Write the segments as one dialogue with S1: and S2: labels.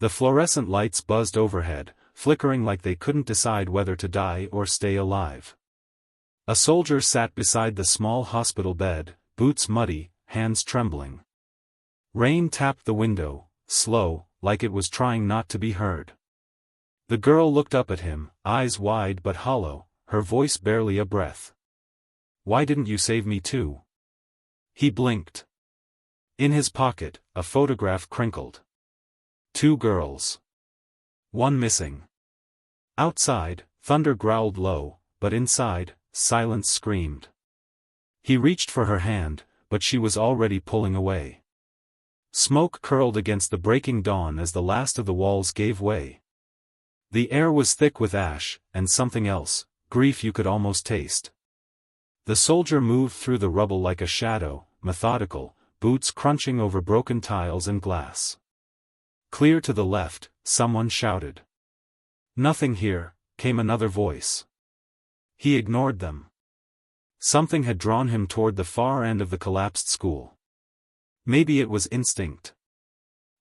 S1: The fluorescent lights buzzed overhead, flickering like they couldn't decide whether to die or stay alive. A soldier sat beside the small hospital bed, boots muddy, hands trembling. Rain tapped the window, slow, like it was trying not to be heard. The girl looked up at him, eyes wide but hollow, her voice barely a breath. "Why didn't you save me too?" He blinked. In his pocket, a photograph crinkled. 2 girls. 1 missing. Outside, thunder growled low, but inside, silence screamed. He reached for her hand, but she was already pulling away. Smoke curled against the breaking dawn as the last of the walls gave way. The air was thick with ash, and something else, grief you could almost taste. The soldier moved through the rubble like a shadow, methodical, boots crunching over broken tiles and glass. Clear to the left, someone shouted. "Nothing here," came another voice. He ignored them. Something had drawn him toward the far end of the collapsed school. Maybe it was instinct.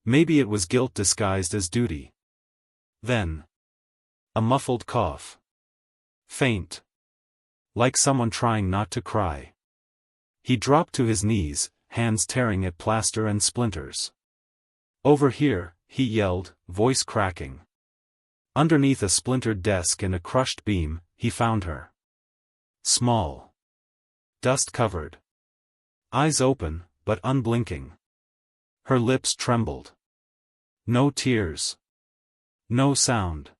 S1: Maybe it was guilt disguised as duty. Then, a muffled cough. Faint. Like someone trying not to cry. He dropped to his knees, hands tearing at plaster and splinters. "Over here," he yelled, voice cracking. Underneath a splintered desk and a crushed beam, he found her. Small. Dust-covered. Eyes open, but unblinking. Her lips trembled. No tears. No sound.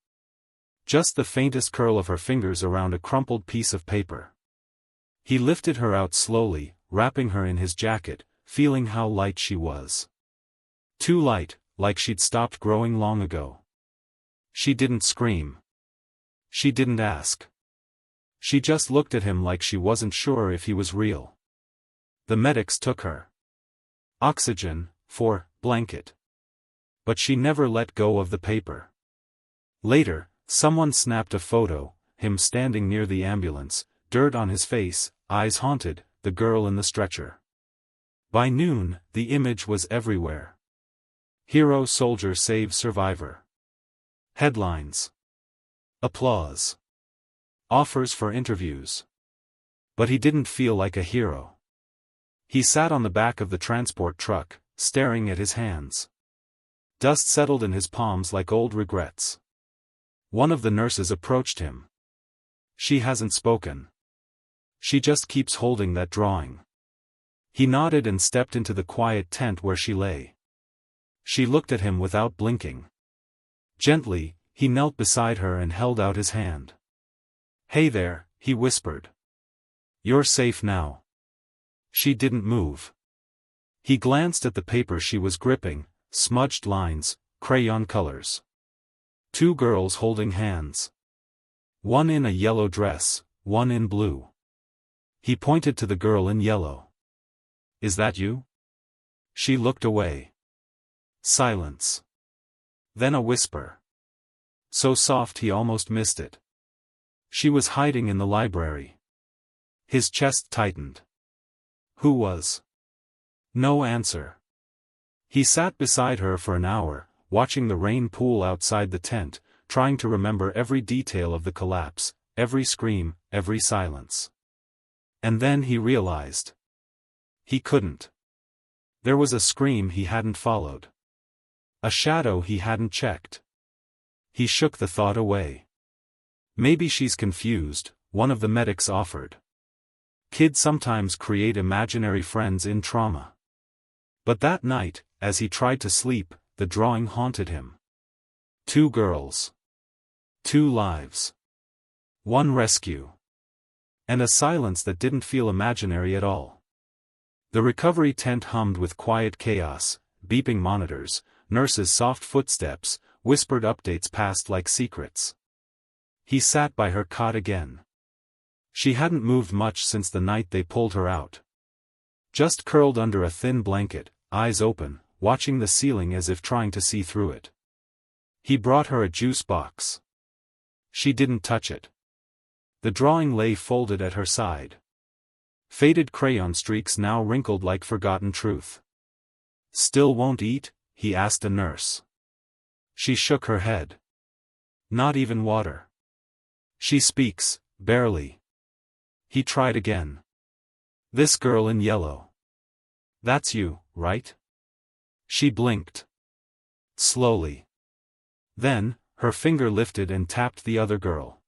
S1: Just the faintest curl of her fingers around a crumpled piece of paper. He lifted her out slowly, wrapping her in his jacket, feeling how light she was. Too light, like she'd stopped growing long ago. She didn't scream. She didn't ask. She just looked at him like she wasn't sure if he was real. The medics took her. Oxygen, for blanket. But she never let go of the paper. Later, someone snapped a photo, him standing near the ambulance, dirt on his face, eyes haunted, the girl in the stretcher. By noon, the image was everywhere. Hero soldier saves survivor. Headlines. Applause. Offers for interviews. But he didn't feel like a hero. He sat on the back of the transport truck, staring at his hands. Dust settled in his palms like old regrets. One of the nurses approached him. "She hasn't spoken. She just keeps holding that drawing." He nodded and stepped into the quiet tent where she lay. She looked at him without blinking. Gently, he knelt beside her and held out his hand. "Hey there," he whispered. "You're safe now." She didn't move. He glanced at the paper she was gripping, smudged lines, crayon colors. 2 girls holding hands. One in a yellow dress, one in blue. He pointed to the girl in yellow. "Is that you?" She looked away. Silence. Then a whisper. So soft he almost missed it. She was hiding in the library. His chest tightened. Who was? No answer. He sat beside her for an hour, watching the rain pool outside the tent, trying to remember every detail of the collapse, every scream, every silence. And then he realized. He couldn't. There was a scream he hadn't followed. A shadow he hadn't checked. He shook the thought away. Maybe she's confused, one of the medics offered. Kids sometimes create imaginary friends in trauma. But that night, as he tried to sleep, the drawing haunted him. 2 girls. 2 lives. 1 rescue. And a silence that didn't feel imaginary at all. The recovery tent hummed with quiet chaos, beeping monitors, nurses' soft footsteps, whispered updates passed like secrets. He sat by her cot again. She hadn't moved much since the night they pulled her out. Just curled under a thin blanket, eyes open, watching the ceiling as if trying to see through it. He brought her a juice box. She didn't touch it. The drawing lay folded at her side. Faded crayon streaks now wrinkled like forgotten truth. "Still won't eat?" he asked a nurse. She shook her head. Not even water. She speaks, barely. He tried again. This girl in yellow. That's you, right? She blinked. Slowly. Then, her finger lifted and tapped the other girl.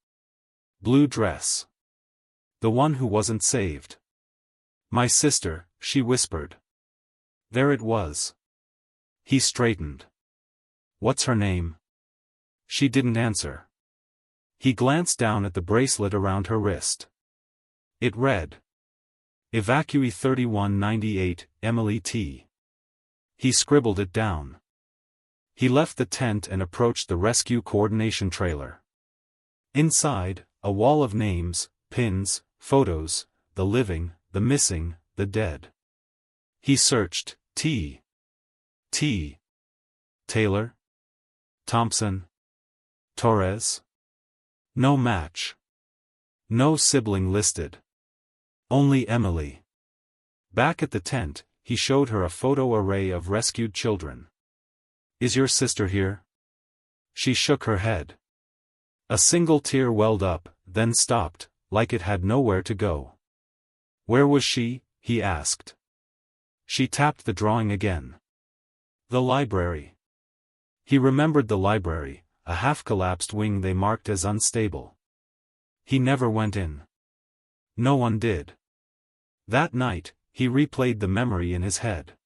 S1: Blue dress. The one who wasn't saved. My sister, she whispered. There it was. He straightened. What's her name? She didn't answer. He glanced down at the bracelet around her wrist. It read. Evacuee 3198, Emily T. He scribbled it down. He left the tent and approached the rescue coordination trailer. Inside, a wall of names, pins, photos, the living, the missing, the dead. He searched, T. Taylor? Thompson? Torres? No match. No sibling listed. Only Emily. Back at the tent, he showed her a photo array of rescued children. Is your sister here? She shook her head. A single tear welled up, then stopped, like it had nowhere to go. Where was she? He asked. She tapped the drawing again. The library. He remembered the library, a half-collapsed wing they marked as unstable. He never went in. No one did. That night, he replayed the memory in his head.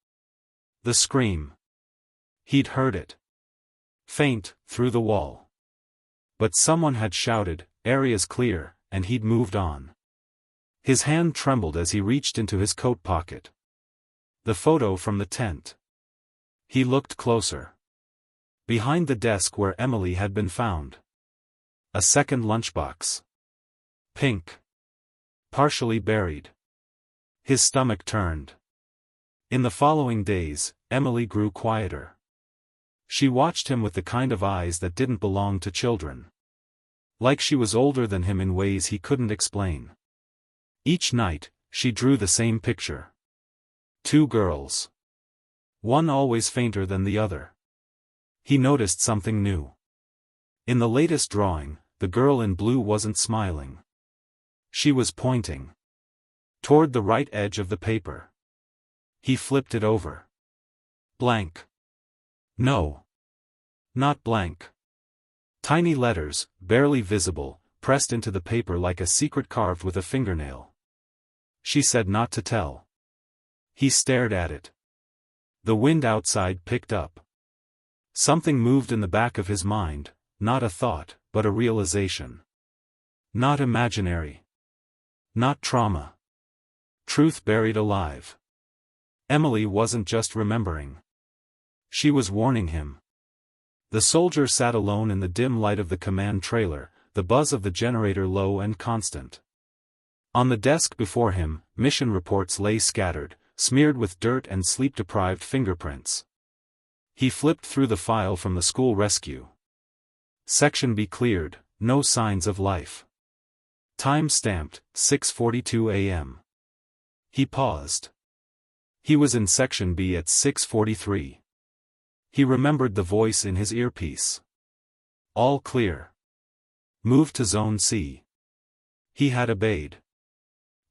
S1: The scream. He'd heard it. Faint, through the wall. But someone had shouted, "Area's clear," and he'd moved on. His hand trembled as he reached into his coat pocket. The photo from the tent. He looked closer. Behind the desk where Emily had been found. A second lunchbox. Pink. Partially buried. His stomach turned. In the following days, Emily grew quieter. She watched him with the kind of eyes that didn't belong to children. Like she was older than him in ways he couldn't explain. Each night, she drew the same picture. Two girls. One always fainter than the other. He noticed something new. In the latest drawing, the girl in blue wasn't smiling. She was pointing. Toward the right edge of the paper. He flipped it over. Blank. No. Not blank. Tiny letters, barely visible, pressed into the paper like a secret carved with a fingernail. She said not to tell. He stared at it. The wind outside picked up. Something moved in the back of his mind, not a thought, but a realization. Not imaginary. Not trauma. Truth buried alive. Emily wasn't just remembering. She was warning him. The soldier sat alone in the dim light of the command trailer, the buzz of the generator low and constant. On the desk before him, mission reports lay scattered, smeared with dirt and sleep-deprived fingerprints. He flipped through the file from the school rescue. Section B cleared, no signs of life. Time stamped, 6:42 a.m. He paused. He was in Section B at 6:43. He remembered the voice in his earpiece. All clear. Move to Zone C. He had obeyed.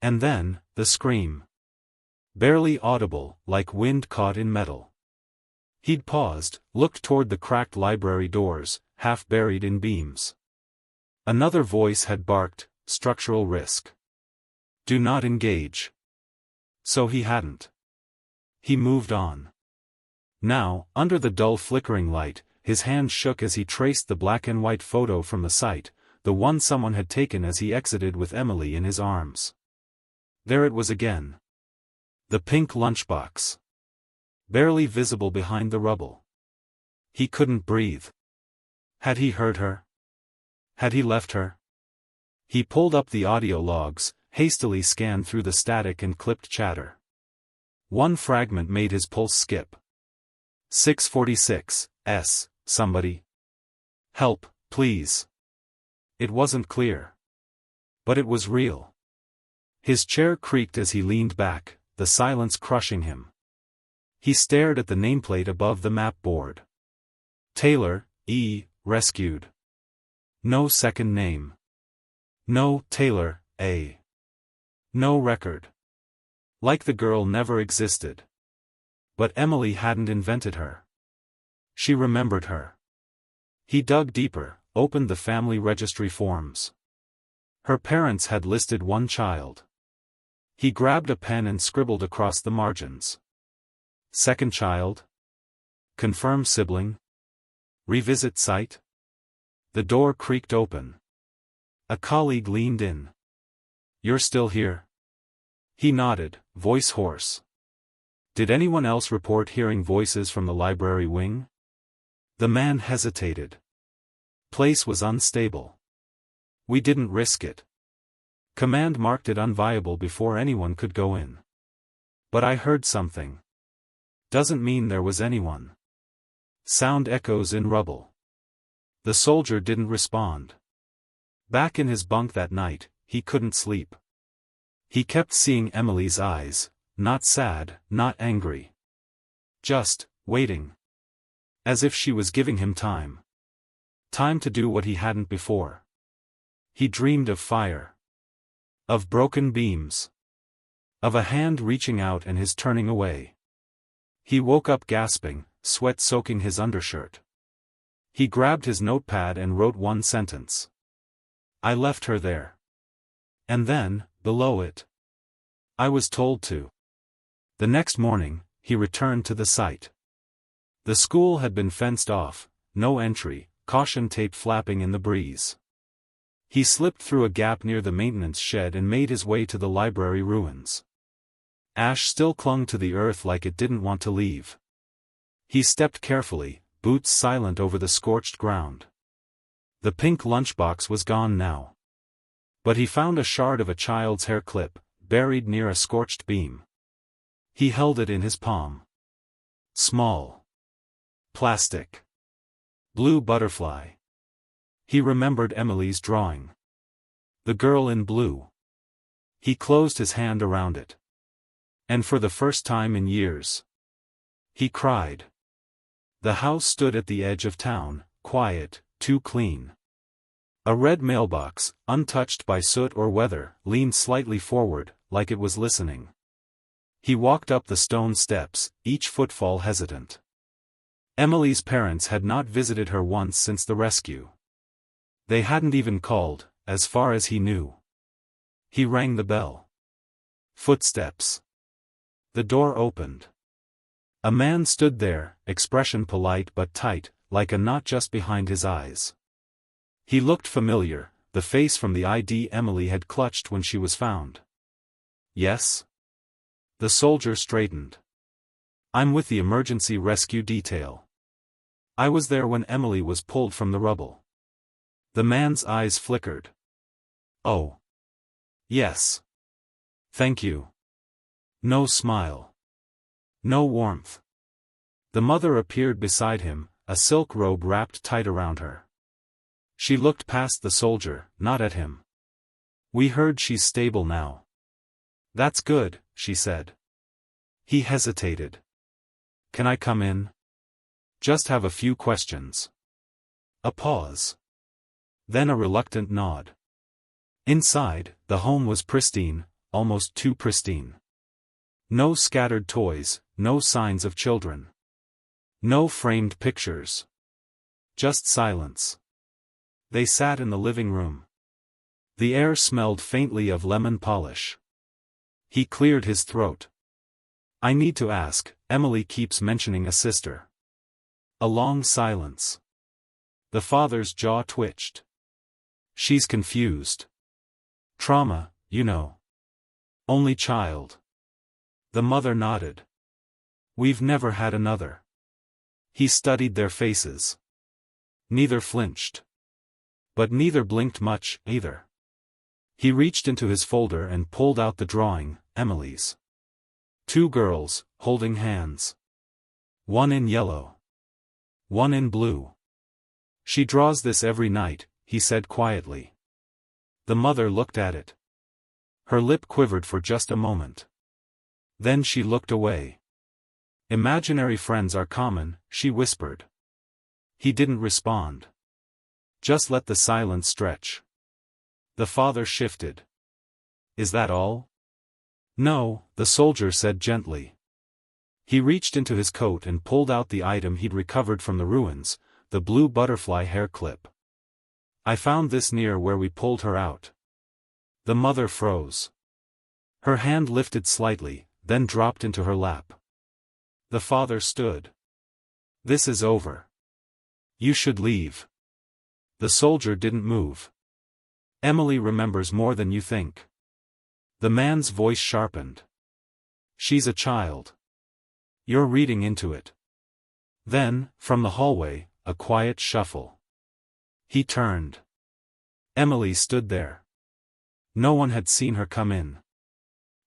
S1: And then, the scream. Barely audible, like wind caught in metal. He'd paused, looked toward the cracked library doors, half buried in beams. Another voice had barked, structural risk. Do not engage. So he hadn't. He moved on. Now, under the dull flickering light, his hand shook as he traced the black and white photo from the site, the one someone had taken as he exited with Emily in his arms. There it was again. The pink lunchbox. Barely visible behind the rubble. He couldn't breathe. Had he heard her? Had he left her? He pulled up the audio logs, hastily scanned through the static and clipped chatter. One fragment made his pulse skip. 6:46, somebody. Help, please. It wasn't clear. But it was real. His chair creaked as he leaned back, the silence crushing him. He stared at the nameplate above the map board. Taylor, rescued. No second name. No Taylor, A. No record. Like the girl never existed. But Emily hadn't invented her. She remembered her. He dug deeper, opened the family registry forms. Her parents had listed one child. He grabbed a pen and scribbled across the margins. Second child? Confirm sibling? Revisit site? The door creaked open. A colleague leaned in. You're still here? He nodded, voice hoarse. Did anyone else report hearing voices from the library wing? The man hesitated. Place was unstable. We didn't risk it. Command marked it unviable before anyone could go in. But I heard something. Doesn't mean there was anyone. Sound echoes in rubble. The soldier didn't respond. Back in his bunk that night, he couldn't sleep. He kept seeing Emily's eyes, not sad, not angry. Just, waiting. As if she was giving him time. Time to do what he hadn't before. He dreamed of fire. Of broken beams. Of a hand reaching out and his turning away. He woke up gasping, sweat soaking his undershirt. He grabbed his notepad and wrote one sentence. I left her there. And then, below it. I was told to. The next morning, he returned to the site. The school had been fenced off, no entry, caution tape flapping in the breeze. He slipped through a gap near the maintenance shed and made his way to the library ruins. Ash still clung to the earth like it didn't want to leave. He stepped carefully, boots silent over the scorched ground. The pink lunchbox was gone now. But he found a shard of a child's hair clip, buried near a scorched beam. He held it in his palm. Small. Plastic. Blue butterfly. He remembered Emily's drawing. The girl in blue. He closed his hand around it. And for the first time in years. He cried. The house stood at the edge of town, quiet, too clean. A red mailbox, untouched by soot or weather, leaned slightly forward, like it was listening. He walked up the stone steps, each footfall hesitant. Emily's parents had not visited her once since the rescue. They hadn't even called, as far as he knew. He rang the bell. Footsteps. The door opened. A man stood there, expression polite but tight, like a knot just behind his eyes. He looked familiar, the face from the ID Emily had clutched when she was found. Yes? The soldier straightened. I'm with the emergency rescue detail. I was there when Emily was pulled from the rubble. The man's eyes flickered. Oh. Yes. Thank you. No smile. No warmth. The mother appeared beside him, a silk robe wrapped tight around her. She looked past the soldier, not at him. We heard she's stable now. That's good, she said. He hesitated. Can I come in? Just have a few questions. A pause. Then a reluctant nod. Inside, the home was pristine, almost too pristine. No scattered toys, no signs of children. No framed pictures. Just silence. They sat in the living room. The air smelled faintly of lemon polish. He cleared his throat. I need to ask, Emily keeps mentioning a sister. A long silence. The father's jaw twitched. She's confused. Trauma, you know. Only child. The mother nodded. We've never had another. He studied their faces. Neither flinched. But neither blinked much, either. He reached into his folder and pulled out the drawing, Emily's. 2 girls, holding hands. One in yellow. One in blue. She draws this every night, he said quietly. The mother looked at it. Her lip quivered for just a moment. Then she looked away. Imaginary friends are common, she whispered. He didn't respond. Just let the silence stretch. The father shifted. Is that all? No, the soldier said gently. He reached into his coat and pulled out the item he'd recovered from the ruins, the blue butterfly hair clip. I found this near where we pulled her out. The mother froze. Her hand lifted slightly, then dropped into her lap. The father stood. This is over. You should leave. The soldier didn't move. Emily remembers more than you think. The man's voice sharpened. She's a child. You're reading into it. Then, from the hallway, a quiet shuffle. He turned. Emily stood there. No one had seen her come in.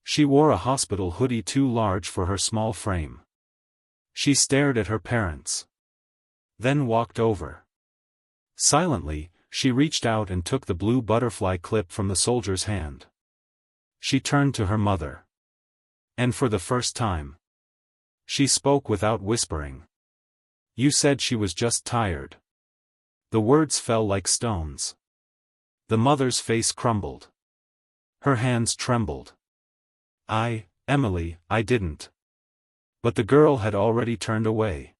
S1: She wore a hospital hoodie too large for her small frame. She stared at her parents. Then walked over. Silently, she reached out and took the blue butterfly clip from the soldier's hand. She turned to her mother. And for the first time, she spoke without whispering. You said she was just tired. The words fell like stones. The mother's face crumbled. Her hands trembled. Emily, I didn't. But the girl had already turned away.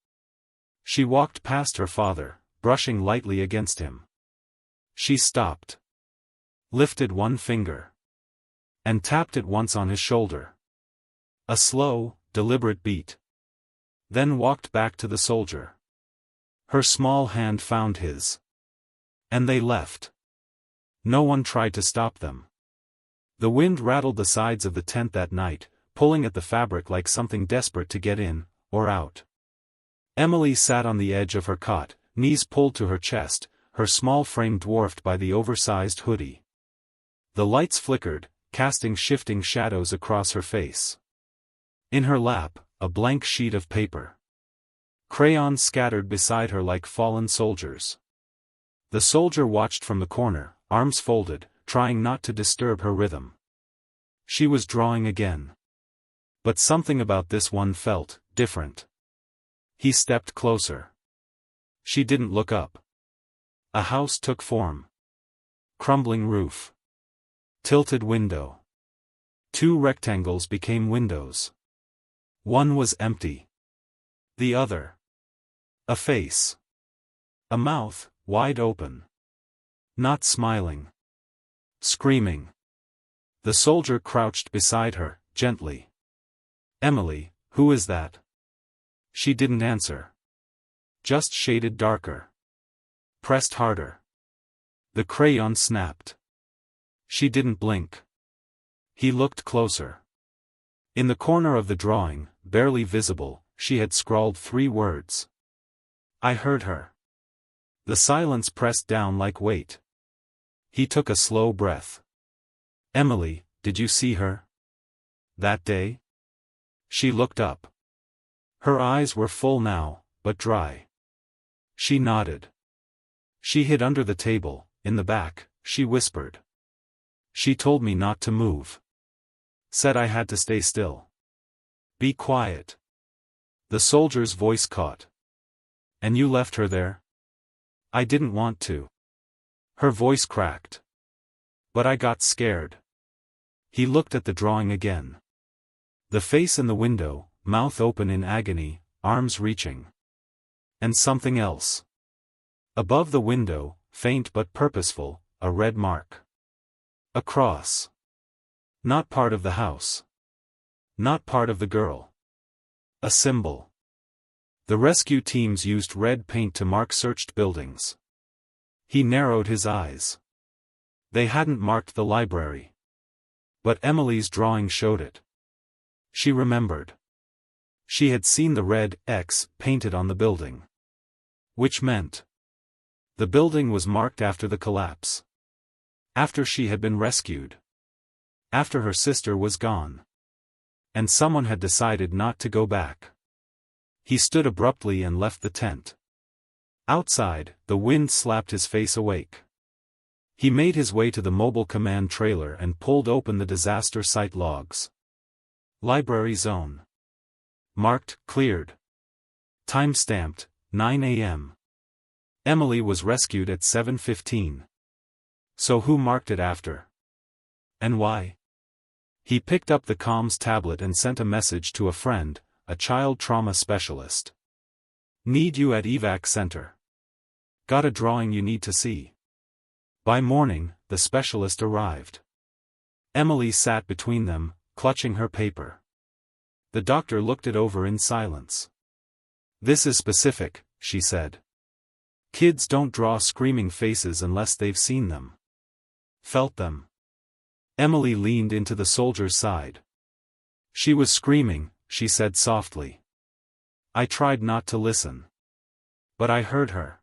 S1: She walked past her father, brushing lightly against him. She stopped. Lifted one finger. And tapped it once on his shoulder. A slow, deliberate beat. Then walked back to the soldier. Her small hand found his. And they left. No one tried to stop them. The wind rattled the sides of the tent that night, pulling at the fabric like something desperate to get in, or out. Emily sat on the edge of her cot, knees pulled to her chest, her small frame dwarfed by the oversized hoodie. The lights flickered, casting shifting shadows across her face. In her lap, a blank sheet of paper. Crayons scattered beside her like fallen soldiers. The soldier watched from the corner, arms folded, trying not to disturb her rhythm. She was drawing again. But something about this one felt different. He stepped closer. She didn't look up. A house took form. Crumbling roof. Tilted window. Two rectangles became windows. One was empty. The other. A face. A mouth, wide open. Not smiling. Screaming. The soldier crouched beside her, gently. Emily, who is that? She didn't answer. Just shaded darker. Pressed harder. The crayon snapped. She didn't blink. He looked closer. In the corner of the drawing, barely visible, she had scrawled 3 words. I heard her. The silence pressed down like weight. He took a slow breath. Emily, did you see her? That day? She looked up. Her eyes were full now, but dry. She nodded. She hid under the table, in the back, she whispered. She told me not to move. Said I had to stay still. Be quiet. The soldier's voice caught. And you left her there? I didn't want to. Her voice cracked. But I got scared. He looked at the drawing again. The face in the window, mouth open in agony, arms reaching. And something else. Above the window, faint but purposeful, a red mark. A cross. Not part of the house. Not part of the girl. A symbol. The rescue teams used red paint to mark searched buildings. He narrowed his eyes. They hadn't marked the library. But Emily's drawing showed it. She remembered. She had seen the red X painted on the building. Which meant the building was marked after the collapse. After she had been rescued. After her sister was gone. And someone had decided not to go back. He stood abruptly and left the tent. Outside, the wind slapped his face awake. He made his way to the mobile command trailer and pulled open the disaster site logs. Library zone. Marked, cleared. Time stamped, 9 a.m. Emily was rescued at 7:15. So who marked it after? And why? He picked up the comms tablet and sent a message to a friend, a child trauma specialist. Need you at evac center. Got a drawing you need to see. By morning, the specialist arrived. Emily sat between them, clutching her paper. The doctor looked it over in silence. This is specific, she said. Kids don't draw screaming faces unless they've seen them. Felt them. Emily leaned into the soldier's side. She was screaming, she said softly. I tried not to listen. But I heard her.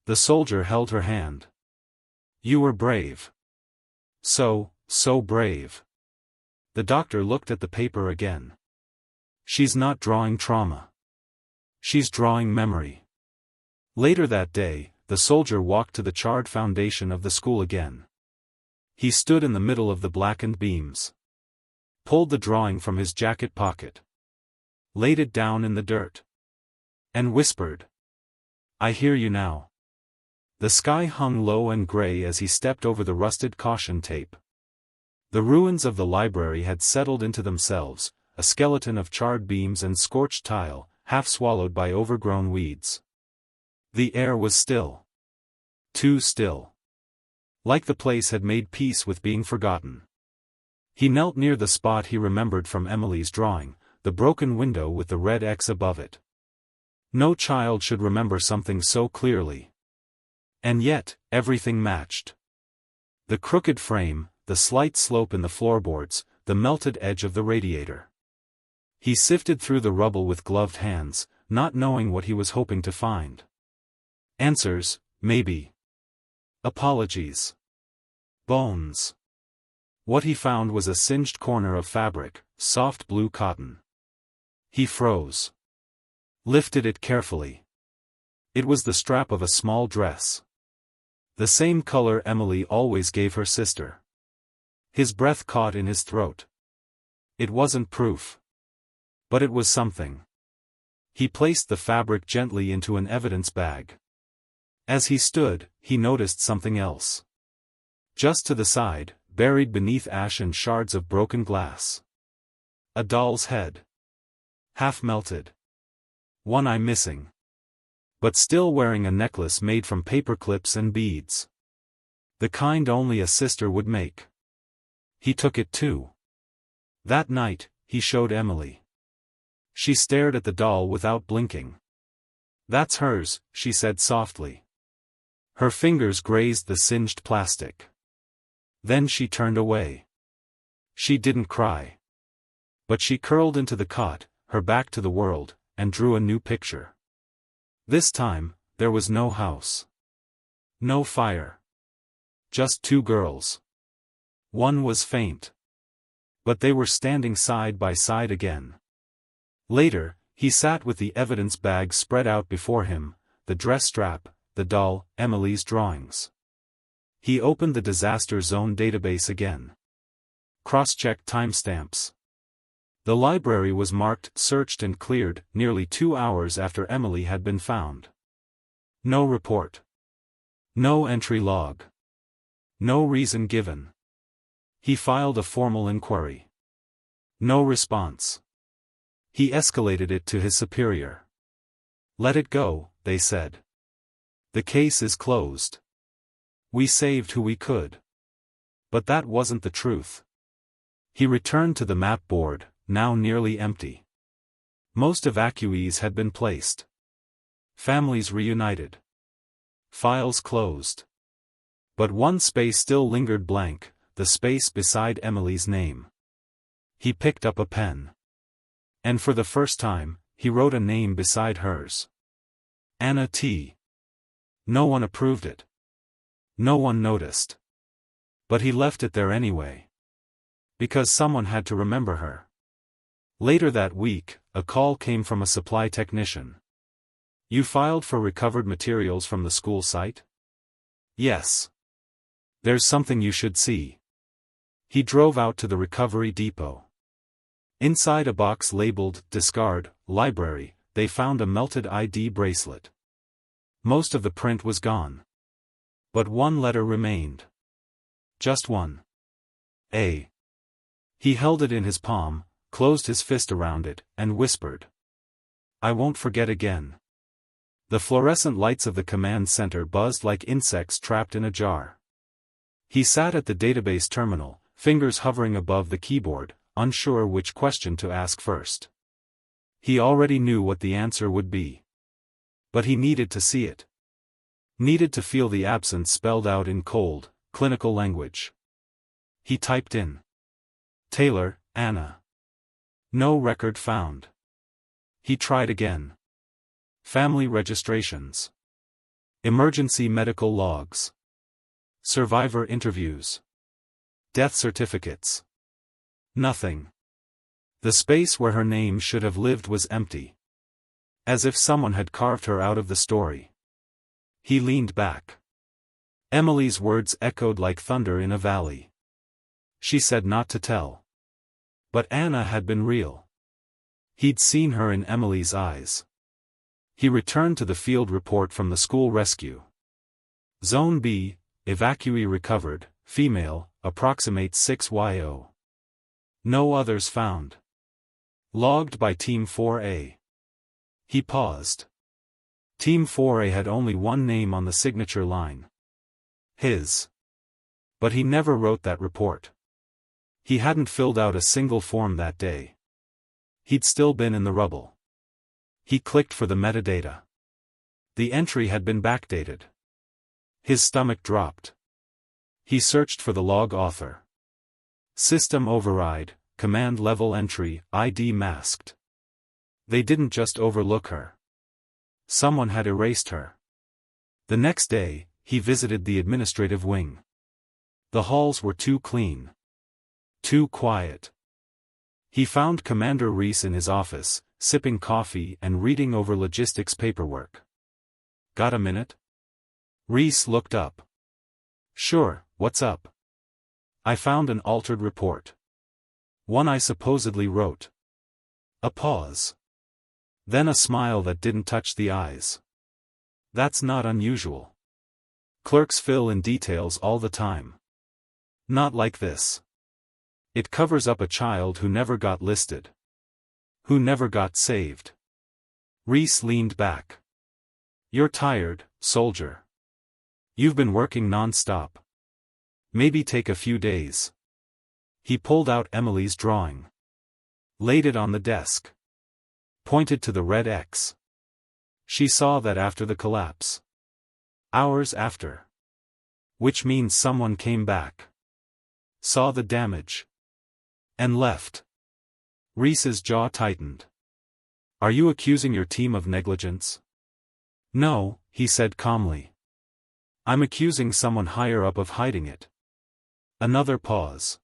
S1: The soldier held her hand. You were brave. So brave. The doctor looked at the paper again. She's not drawing trauma. She's drawing memory. Later that day, the soldier walked to the charred foundation of the school again. He stood in the middle of the blackened beams. Pulled the drawing from his jacket pocket. Laid it down in the dirt. And whispered. I hear you now. The sky hung low and gray as he stepped over the rusted caution tape. The ruins of the library had settled into themselves, a skeleton of charred beams and scorched tile, half swallowed by overgrown weeds. The air was still. Too still. Like the place had made peace with being forgotten. He knelt near the spot he remembered from Emily's drawing, the broken window with the red X above it. No child should remember something so clearly. And yet, everything matched. The crooked frame, the slight slope in the floorboards, the melted edge of the radiator. He sifted through the rubble with gloved hands, not knowing what he was hoping to find. Answers, maybe. Apologies. Bones. What he found was a singed corner of fabric, soft blue cotton. He froze. Lifted it carefully. It was the strap of a small dress. The same color Emily always gave her sister. His breath caught in his throat. It wasn't proof. But it was something. He placed the fabric gently into an evidence bag. As he stood, he noticed something else. Just to the side, buried beneath ash and shards of broken glass. A doll's head. Half melted. One eye missing. But still wearing a necklace made from paper clips and beads. The kind only a sister would make. He took it too. That night, he showed Emily. She stared at the doll without blinking. That's hers, she said softly. Her fingers grazed the singed plastic. Then she turned away. She didn't cry. But she curled into the cot, her back to the world, and drew a new picture. This time, there was no house. No fire. Just two girls. One was faint. But they were standing side by side again. Later, he sat with the evidence bag spread out before him, the dress strap, the doll, Emily's drawings. He opened the disaster zone database again. Cross-checked timestamps. The library was marked, searched and cleared, nearly 2 hours after Emily had been found. No report. No entry log. No reason given. He filed a formal inquiry. No response. He escalated it to his superior. Let it go, they said. The case is closed. We saved who we could. But that wasn't the truth. He returned to the map board, now nearly empty. Most evacuees had been placed. Families reunited. Files closed. But one space still lingered blank, the space beside Emily's name. He picked up a pen. And for the first time, he wrote a name beside hers. Anna T. No one approved it. No one noticed. But he left it there anyway. Because someone had to remember her. Later that week, a call came from a supply technician. You filed for recovered materials from the school site? Yes. There's something you should see. He drove out to the recovery depot. Inside a box labeled, Discard, Library, they found a melted ID bracelet. Most of the print was gone. But one letter remained. Just one. A. He held it in his palm, closed his fist around it, and whispered. I won't forget again. The fluorescent lights of the command center buzzed like insects trapped in a jar. He sat at the database terminal, fingers hovering above the keyboard, unsure which question to ask first. He already knew what the answer would be. But he needed to see it. Needed to feel the absence spelled out in cold, clinical language. He typed in. Taylor, Anna. No record found. He tried again. Family registrations. Emergency medical logs. Survivor interviews. Death certificates. Nothing. The space where her name should have lived was empty. As if someone had carved her out of the story. He leaned back. Emily's words echoed like thunder in a valley. She said not to tell. But Anna had been real. He'd seen her in Emily's eyes. He returned to the field report from the school rescue. Zone B, evacuee recovered, female, approximate 6YO. No others found. Logged by Team 4A. He paused. Team 4A had only one name on the signature line. His. But he never wrote that report. He hadn't filled out a single form that day. He'd still been in the rubble. He clicked for the metadata. The entry had been backdated. His stomach dropped. He searched for the log author. System override, command level entry, ID masked. They didn't just overlook her. Someone had erased her. The next day, he visited the administrative wing. The halls were too clean. Too quiet. He found Commander Reese in his office, sipping coffee and reading over logistics paperwork. Got a minute? Reese looked up. Sure, what's up? I found an altered report. One I supposedly wrote. A pause. Then a smile that didn't touch the eyes. That's not unusual. Clerks fill in details all the time. Not like this. It covers up a child who never got listed. Who never got saved. Reese leaned back. You're tired, soldier. You've been working non-stop. Maybe take a few days. He pulled out Emily's drawing. Laid it on the desk. Pointed to the red X. She saw that after the collapse. Hours after. Which means someone came back. Saw the damage. And left. Reese's jaw tightened. Are you accusing your team of negligence? No, he said calmly. I'm accusing someone higher up of hiding it. Another pause.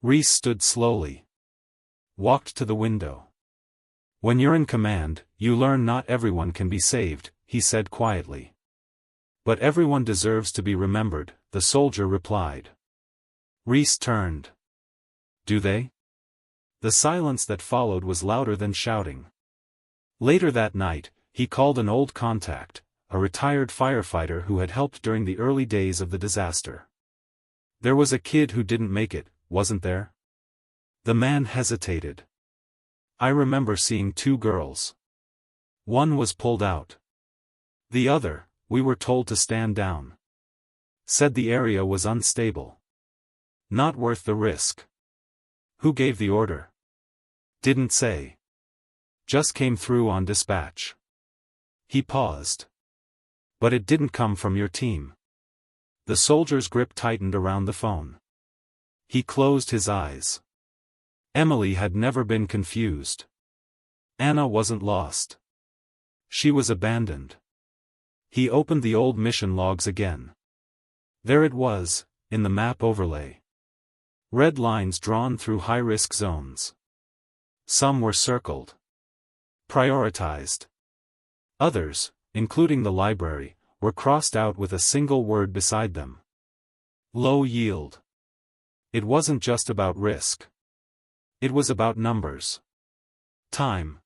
S1: Reese stood slowly. Walked to the window. When you're in command, you learn not everyone can be saved, he said quietly. But everyone deserves to be remembered, the soldier replied. Reese turned. Do they? The silence that followed was louder than shouting. Later that night, he called an old contact, a retired firefighter who had helped during the early days of the disaster. There was a kid who didn't make it, wasn't there? The man hesitated. I remember seeing 2 girls. One was pulled out. The other, we were told to stand down. Said the area was unstable. Not worth the risk. Who gave the order? Didn't say. Just came through on dispatch. He paused. But it didn't come from your team. The soldier's grip tightened around the phone. He closed his eyes. Emily had never been confused. Anna wasn't lost. She was abandoned. He opened the old mission logs again. There it was, in the map overlay. Red lines drawn through high-risk zones. Some were circled. Prioritized. Others, including the library, were crossed out with a single word beside them. Low yield. It wasn't just about risk. It was about numbers. Time.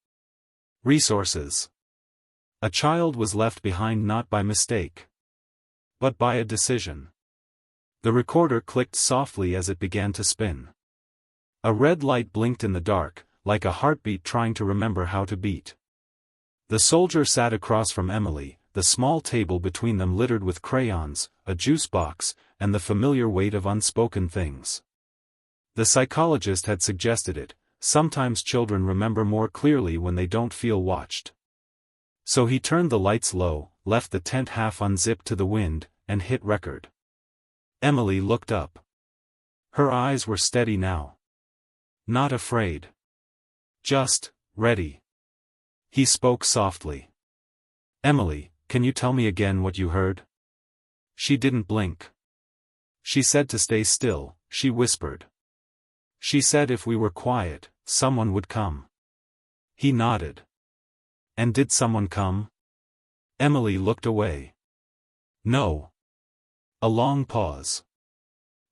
S1: Resources. A child was left behind not by mistake, but by a decision. The recorder clicked softly as it began to spin. A red light blinked in the dark, like a heartbeat trying to remember how to beat. The soldier sat across from Emily, the small table between them littered with crayons, a juice box, and the familiar weight of unspoken things. The psychologist had suggested it, sometimes children remember more clearly when they don't feel watched. So he turned the lights low, left the tent half unzipped to the wind, and hit record. Emily looked up. Her eyes were steady now. Not afraid. Just, ready. He spoke softly. Emily, can you tell me again what you heard? She didn't blink. She said to stay still, she whispered. She said if we were quiet, someone would come. He nodded. And did someone come? Emily looked away. No. A long pause.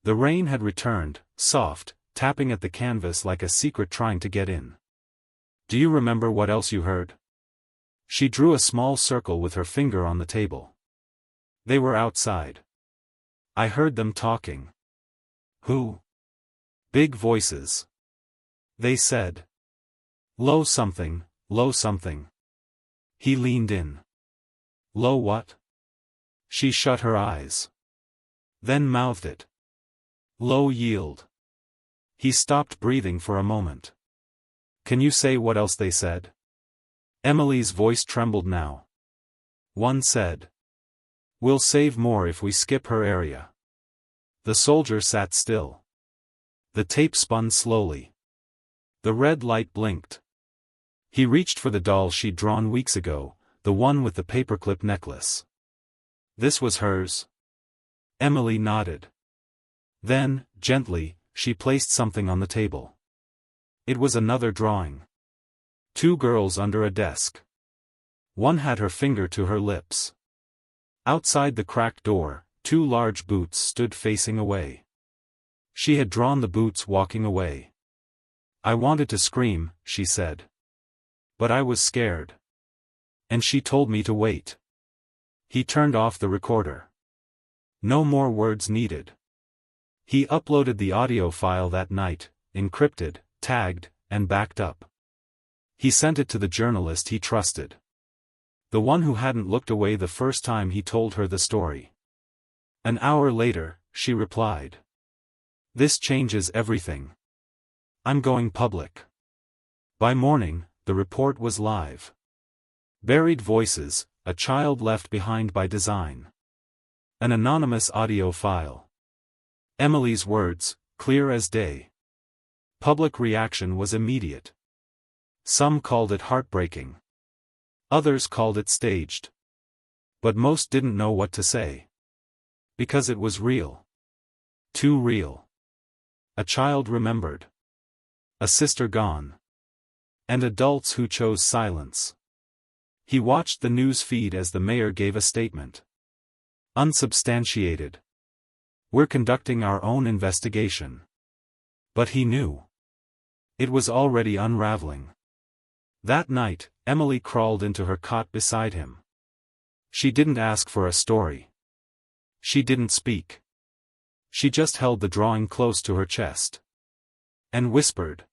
S1: The rain had returned, soft, tapping at the canvas like a secret trying to get in. Do you remember what else you heard? She drew a small circle with her finger on the table. They were outside. I heard them talking. Who? Big voices. They said. Low something, low something. He leaned in. Low what? She shut her eyes. Then mouthed it. Low yield. He stopped breathing for a moment. Can you say what else they said? Emily's voice trembled now. One said. We'll save more if we skip her area. The soldier sat still. The tape spun slowly. The red light blinked. He reached for the doll she'd drawn weeks ago, the one with the paperclip necklace. This was hers. Emily nodded. Then, gently, she placed something on the table. It was another drawing. Two girls under a desk. One had her finger to her lips. Outside the cracked door, two large boots stood facing away. She had drawn the boots walking away. I wanted to scream, she said. But I was scared. And she told me to wait. He turned off the recorder. No more words needed. He uploaded the audio file that night, encrypted, tagged, and backed up. He sent it to the journalist he trusted. The one who hadn't looked away the first time he told her the story. An hour later, she replied. This changes everything. I'm going public. By morning, the report was live. Buried voices, a child left behind by design. An anonymous audio file. Emily's words, clear as day. Public reaction was immediate. Some called it heartbreaking. Others called it staged. But most didn't know what to say. Because it was real. Too real. A child remembered. A sister gone. And adults who chose silence. He watched the news feed as the mayor gave a statement. Unsubstantiated. We're conducting our own investigation. But he knew. It was already unraveling. That night, Emily crawled into her cot beside him. She didn't ask for a story. She didn't speak. She just held the drawing close to her chest. And whispered.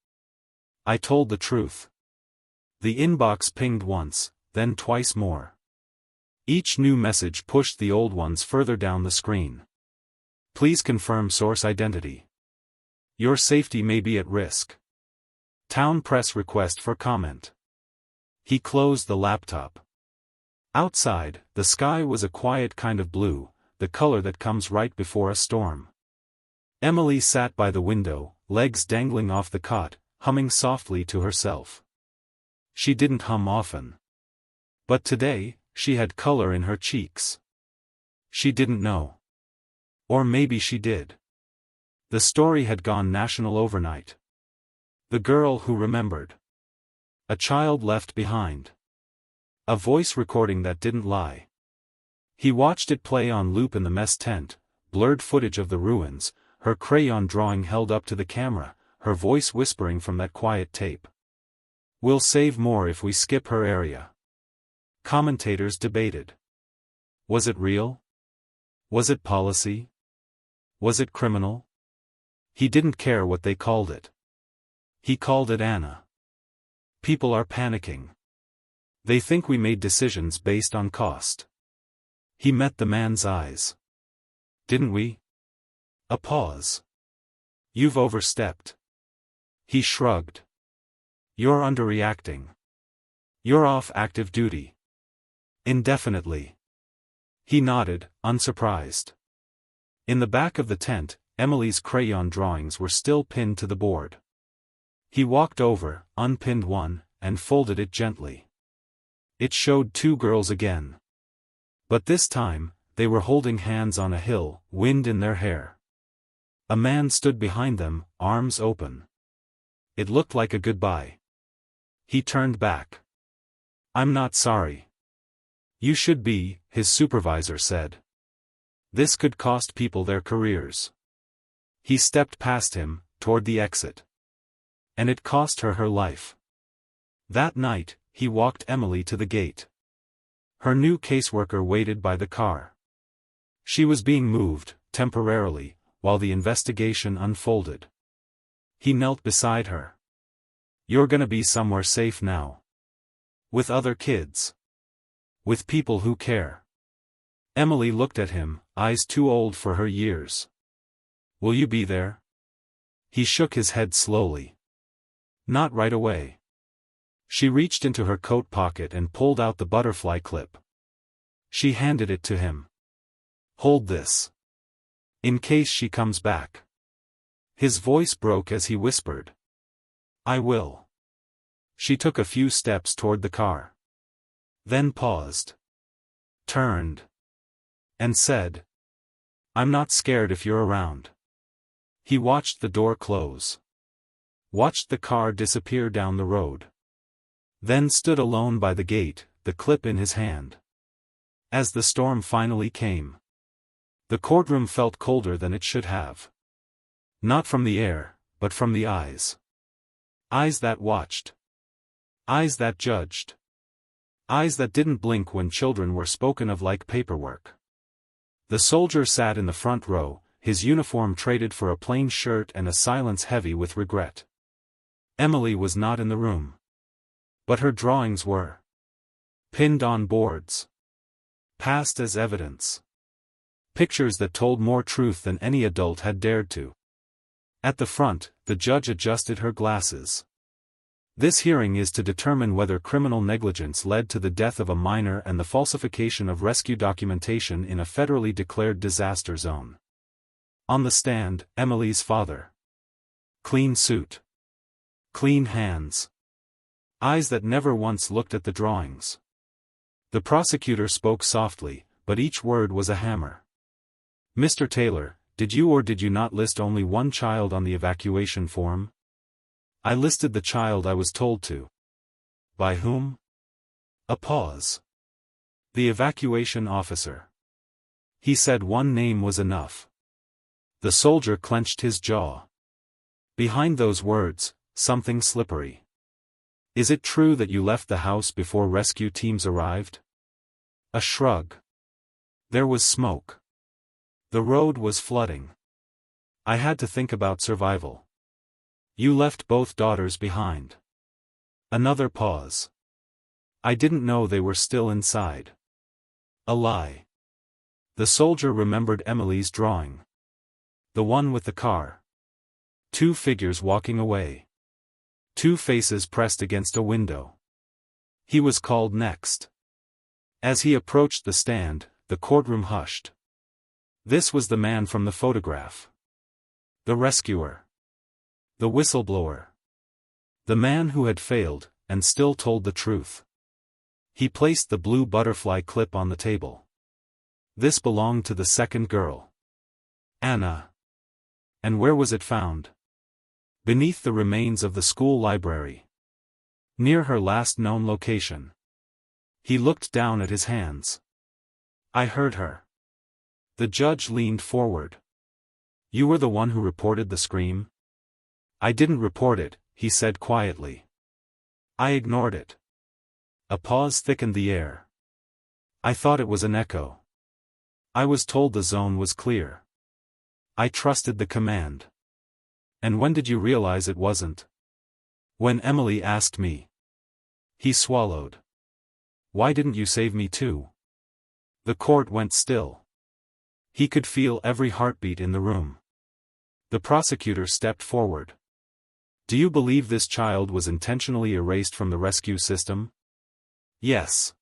S1: I told the truth. The inbox pinged once, then twice more. Each new message pushed the old ones further down the screen. Please confirm source identity. Your safety may be at risk. Town press request for comment. He closed the laptop. Outside, the sky was a quiet kind of blue, the color that comes right before a storm. Emily sat by the window, legs dangling off the cot, humming softly to herself. She didn't hum often. But today, she had color in her cheeks. She didn't know. Or maybe she did. The story had gone national overnight. The girl who remembered. A child left behind. A voice recording that didn't lie. He watched it play on loop in the mess tent, blurred footage of the ruins, her crayon drawing held up to the camera, her voice whispering from that quiet tape. We'll save more if we skip her area. Commentators debated. Was it real? Was it policy? Was it criminal? He didn't care what they called it. He called it Anna. People are panicking. They think we made decisions based on cost. He met the man's eyes. Didn't we? A pause. You've overstepped. He shrugged. You're underreacting. You're off active duty. Indefinitely. He nodded, unsurprised. In the back of the tent, Emily's crayon drawings were still pinned to the board. He walked over, unpinned one, and folded it gently. It showed two girls again. But this time, they were holding hands on a hill, wind in their hair. A man stood behind them, arms open. It looked like a goodbye. He turned back. I'm not sorry. You should be, his supervisor said. This could cost people their careers. He stepped past him, toward the exit. And it cost her her life. That night, he walked Emily to the gate. Her new caseworker waited by the car. She was being moved, temporarily, while the investigation unfolded. He knelt beside her. You're gonna be somewhere safe now. With other kids. With people who care. Emily looked at him, eyes too old for her years. Will you be there? He shook his head slowly. Not right away. She reached into her coat pocket and pulled out the butterfly clip. She handed it to him. Hold this. In case she comes back. His voice broke as he whispered. I will. She took a few steps toward the car. Then paused. Turned. And said. I'm not scared if you're around. He watched the door close. Watched the car disappear down the road. Then stood alone by the gate, the clip in his hand. As the storm finally came. The courtroom felt colder than it should have. Not from the air, but from the eyes. Eyes that watched. Eyes that judged. Eyes that didn't blink when children were spoken of like paperwork. The soldier sat in the front row, his uniform traded for a plain shirt and a silence heavy with regret. Emily was not in the room. But her drawings were. Pinned on boards. Passed as evidence. Pictures that told more truth than any adult had dared to. At the front, the judge adjusted her glasses. This hearing is to determine whether criminal negligence led to the death of a minor and the falsification of rescue documentation in a federally declared disaster zone. On the stand, Emily's father. Clean suit. Clean hands. Eyes that never once looked at the drawings. The prosecutor spoke softly, but each word was a hammer. Mr. Taylor, did you or did you not list only one child on the evacuation form? I listed the child I was told to. By whom? A pause. The evacuation officer. He said one name was enough. The soldier clenched his jaw. Behind those words, something slippery. Is it true that you left the house before rescue teams arrived? A shrug. There was smoke. The road was flooding. I had to think about survival. You left both daughters behind. Another pause. I didn't know they were still inside. A lie. The soldier remembered Emily's drawing. The one with the car. Two figures walking away. Two faces pressed against a window. He was called next. As he approached the stand, the courtroom hushed. This was the man from the photograph. The rescuer. The whistleblower. The man who had failed, and still told the truth. He placed the blue butterfly clip on the table. This belonged to the second girl. Anna. And where was it found? Beneath the remains of the school library. Near her last known location. He looked down at his hands. I heard her. The judge leaned forward. You were the one who reported the scream? I didn't report it, he said quietly. I ignored it. A pause thickened the air. I thought it was an echo. I was told the zone was clear. I trusted the command. And when did you realize it wasn't? When Emily asked me. He swallowed. Why didn't you save me too? The court went still. He could feel every heartbeat in the room. The prosecutor stepped forward. Do you believe this child was intentionally erased from the rescue system? Yes.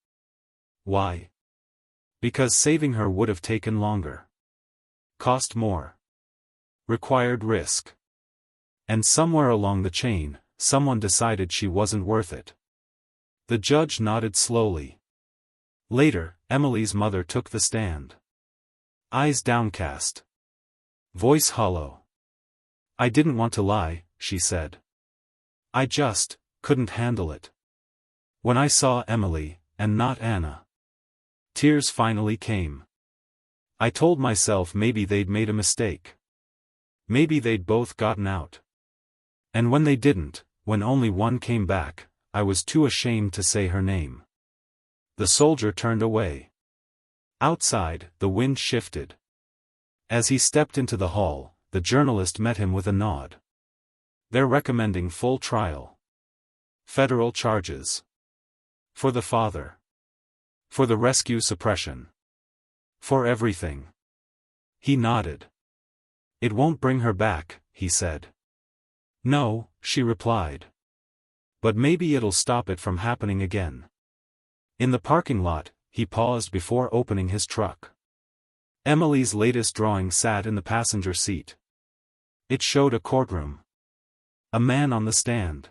S1: Why? Because saving her would have taken longer. Cost more. Required risk. And somewhere along the chain, someone decided she wasn't worth it. The judge nodded slowly. Later, Emily's mother took the stand. Eyes downcast. Voice hollow. I didn't want to lie, she said. I just couldn't handle it. When I saw Emily, and not Anna. Tears finally came. I told myself maybe they'd made a mistake. Maybe they'd both gotten out. And when they didn't, when only one came back, I was too ashamed to say her name. The soldier turned away. Outside, the wind shifted. As he stepped into the hall, the journalist met him with a nod. They're recommending full trial. Federal charges. For the father. For the rescue suppression. For everything. He nodded. It won't bring her back, he said. No, she replied. But maybe it'll stop it from happening again. In the parking lot, he paused before opening his truck. Emily's latest drawing sat in the passenger seat. It showed a courtroom. A man on the stand.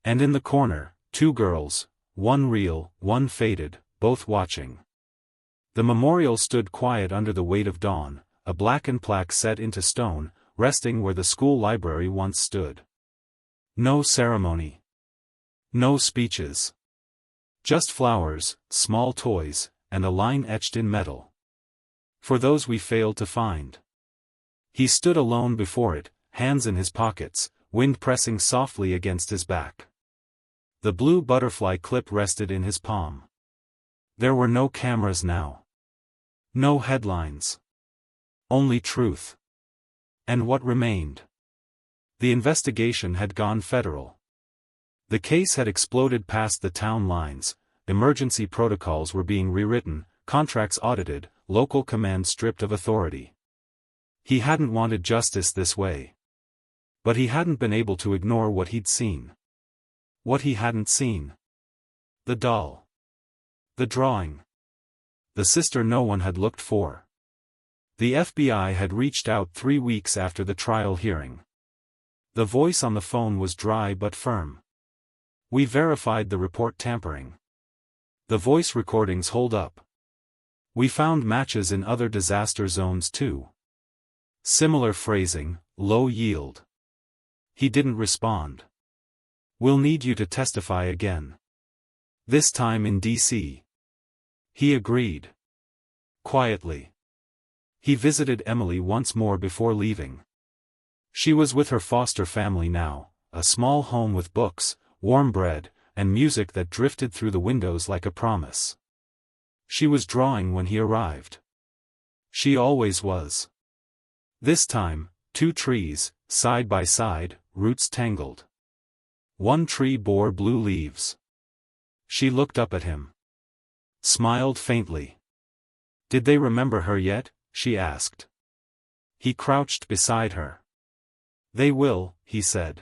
S1: And in the corner, two girls, one real, one faded, both watching. The memorial stood quiet under the weight of dawn, a blackened plaque set into stone, resting where the school library once stood. No ceremony. No speeches. Just flowers, small toys, and a line etched in metal. For those we failed to find. He stood alone before it, hands in his pockets, wind pressing softly against his back. The blue butterfly clip rested in his palm. There were no cameras now. No headlines. Only truth. And what remained? The investigation had gone federal. The case had exploded past the town lines, emergency protocols were being rewritten, contracts audited, local command stripped of authority. He hadn't wanted justice this way. But he hadn't been able to ignore what he'd seen. What he hadn't seen. The doll. The drawing. The sister no one had looked for. The FBI had reached out 3 weeks after the trial hearing. The voice on the phone was dry but firm. We verified the report tampering. The voice recordings hold up. We found matches in other disaster zones too. Similar phrasing, low yield. He didn't respond. We'll need you to testify again. This time in D.C. He agreed. Quietly. He visited Emily once more before leaving. She was with her foster family now, a small home with books, warm bread, and music that drifted through the windows like a promise. She was drawing when he arrived. She always was. This time, 2 trees, side by side, roots tangled. One tree bore blue leaves. She looked up at him. Smiled faintly. Did they remember her yet? She asked. He crouched beside her. They will, he said.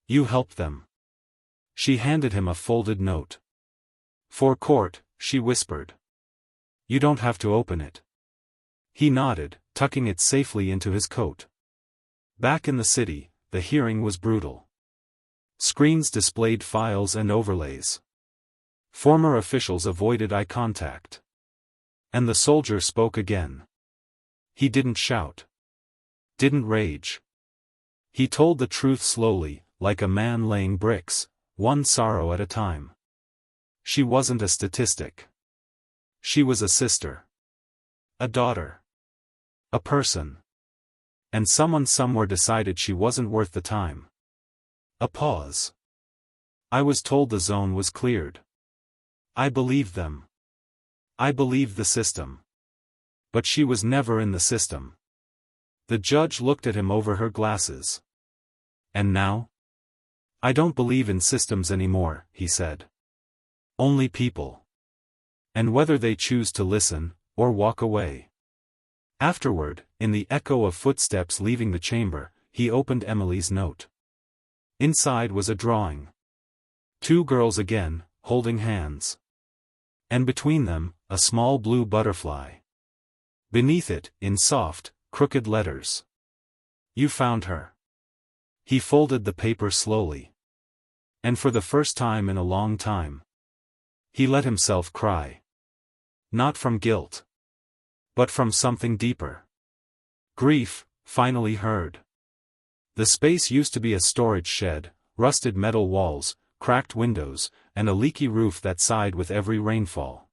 S1: You helped them. She handed him a folded note. For court, she whispered. You don't have to open it. He nodded, tucking it safely into his coat. Back in the city, the hearing was brutal. Screens displayed files and overlays. Former officials avoided eye contact. And the soldier spoke again. He didn't shout. Didn't rage. He told the truth slowly, like a man laying bricks, one sorrow at a time. She wasn't a statistic. She was a sister. A daughter. A person. And someone somewhere decided she wasn't worth the time. A pause. I was told the zone was cleared. I believed them. I believed the system. But she was never in the system. The judge looked at him over her glasses. And now? I don't believe in systems anymore, he said. Only people. And whether they choose to listen, or walk away. Afterward, in the echo of footsteps leaving the chamber, he opened Emily's note. Inside was a drawing. Two girls again, holding hands. And between them, a small blue butterfly. Beneath it, in soft, crooked letters. You found her. He folded the paper slowly. And for the first time in a long time, he let himself cry. Not from guilt. But from something deeper. Grief, finally heard. The space used to be a storage shed, rusted metal walls, cracked windows, and a leaky roof that sighed with every rainfall.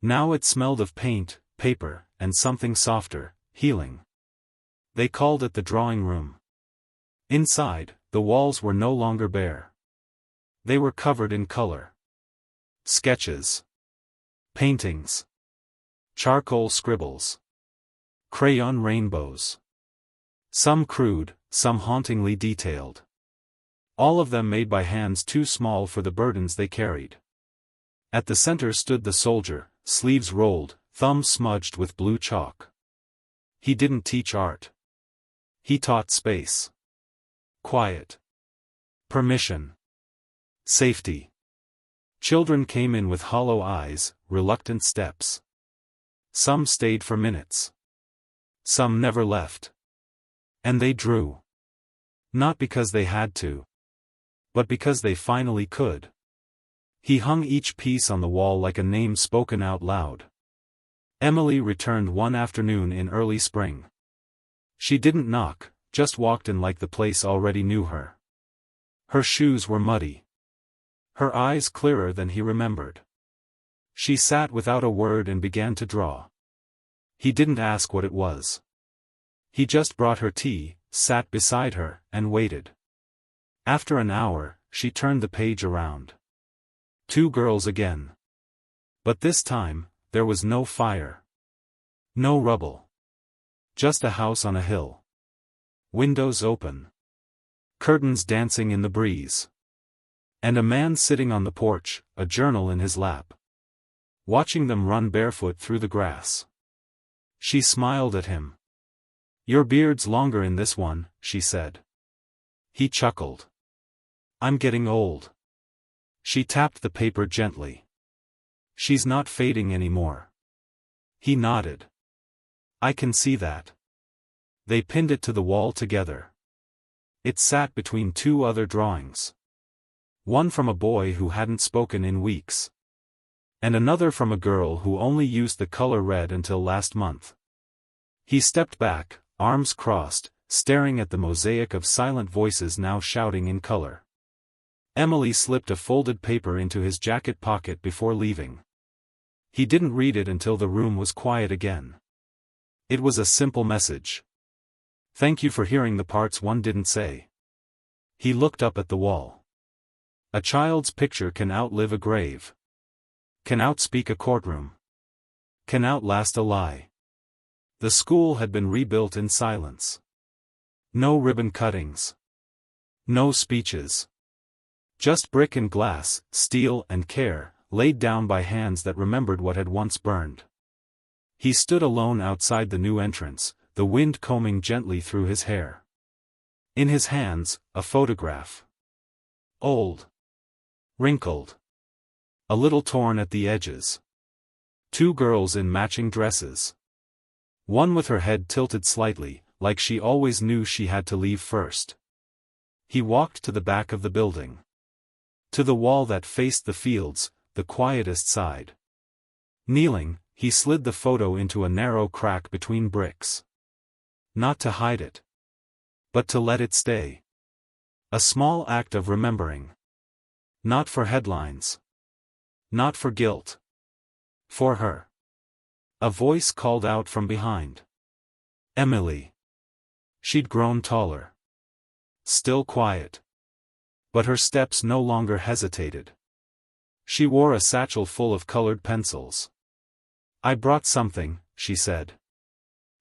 S1: Now it smelled of paint, paper, and something softer, healing. They called it the drawing room. Inside, the walls were no longer bare. They were covered in color. Sketches. Paintings. Charcoal scribbles. Crayon rainbows. Some crude, some hauntingly detailed. All of them made by hands too small for the burdens they carried. At the center stood the soldier, sleeves rolled, thumbs smudged with blue chalk. He didn't teach art. He taught space. Quiet. Permission. Safety. Children came in with hollow eyes, reluctant steps. Some stayed for minutes. Some never left. And they drew. Not because they had to. But because they finally could. He hung each piece on the wall like a name spoken out loud. Emily returned one afternoon in early spring. She didn't knock, just walked in like the place already knew her. Her shoes were muddy. Her eyes clearer than he remembered. She sat without a word and began to draw. He didn't ask what it was. He just brought her tea, sat beside her, and waited. After an hour, she turned the page around. Two girls again. But this time, there was no fire. No rubble. Just a house on a hill. Windows open. Curtains dancing in the breeze. And a man sitting on the porch, a journal in his lap. Watching them run barefoot through the grass. She smiled at him. Your beard's longer in this one, she said. He chuckled. I'm getting old. She tapped the paper gently. She's not fading anymore. He nodded. I can see that. They pinned it to the wall together. It sat between two other drawings. One from a boy who hadn't spoken in weeks. And another from a girl who only used the color red until last month. He stepped back, arms crossed, staring at the mosaic of silent voices now shouting in color. Emily slipped a folded paper into his jacket pocket before leaving. He didn't read it until the room was quiet again. It was a simple message. Thank you for hearing the parts one didn't say. He looked up at the wall. A child's picture can outlive a grave. Can outspeak a courtroom. Can outlast a lie. The school had been rebuilt in silence. No ribbon cuttings. No speeches. Just brick and glass, steel and care, laid down by hands that remembered what had once burned. He stood alone outside the new entrance, the wind combing gently through his hair. In his hands, a photograph. Old. Wrinkled. A little torn at the edges. Two girls in matching dresses. One with her head tilted slightly, like she always knew she had to leave first. He walked to the back of the building. To the wall that faced the fields, the quietest side. Kneeling, he slid the photo into a narrow crack between bricks. Not to hide it. But to let it stay. A small act of remembering. Not for headlines. Not for guilt. For her. A voice called out from behind. Emily. She'd grown taller. Still quiet. But her steps no longer hesitated. She wore a satchel full of colored pencils. I brought something, she said.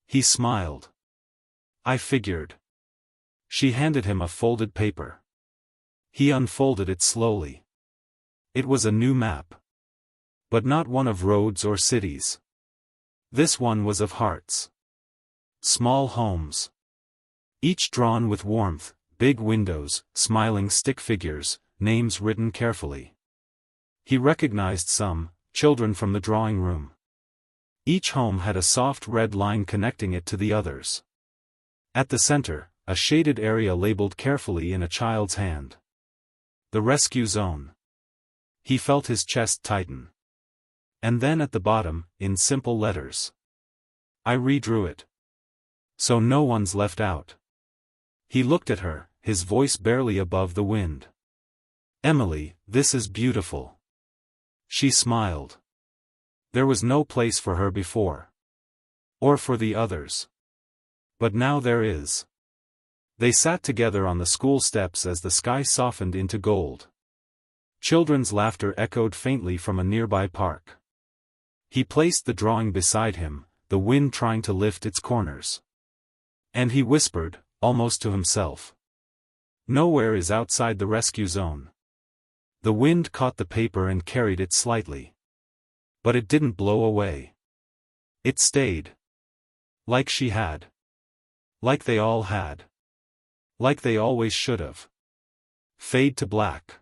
S1: He smiled. I figured. She handed him a folded paper. He unfolded it slowly. It was a new map. But not one of roads or cities. This one was of hearts. Small homes. Each drawn with warmth, big windows, smiling stick figures, names written carefully. He recognized some, children from the drawing room. Each home had a soft red line connecting it to the others. At the center, a shaded area labeled carefully in a child's hand. The rescue zone. He felt his chest tighten. And then at the bottom, in simple letters. I redrew it. So no one's left out. He looked at her, his voice barely above the wind. Emily, this is beautiful. She smiled. There was no place for her before. Or for the others. But now there is. They sat together on the school steps as the sky softened into gold. Children's laughter echoed faintly from a nearby park. He placed the drawing beside him, the wind trying to lift its corners. And he whispered, almost to himself. Nowhere is outside the rescue zone. The wind caught the paper and carried it slightly. But it didn't blow away. It stayed. Like she had. Like they all had. Like they always should have. Fade to black.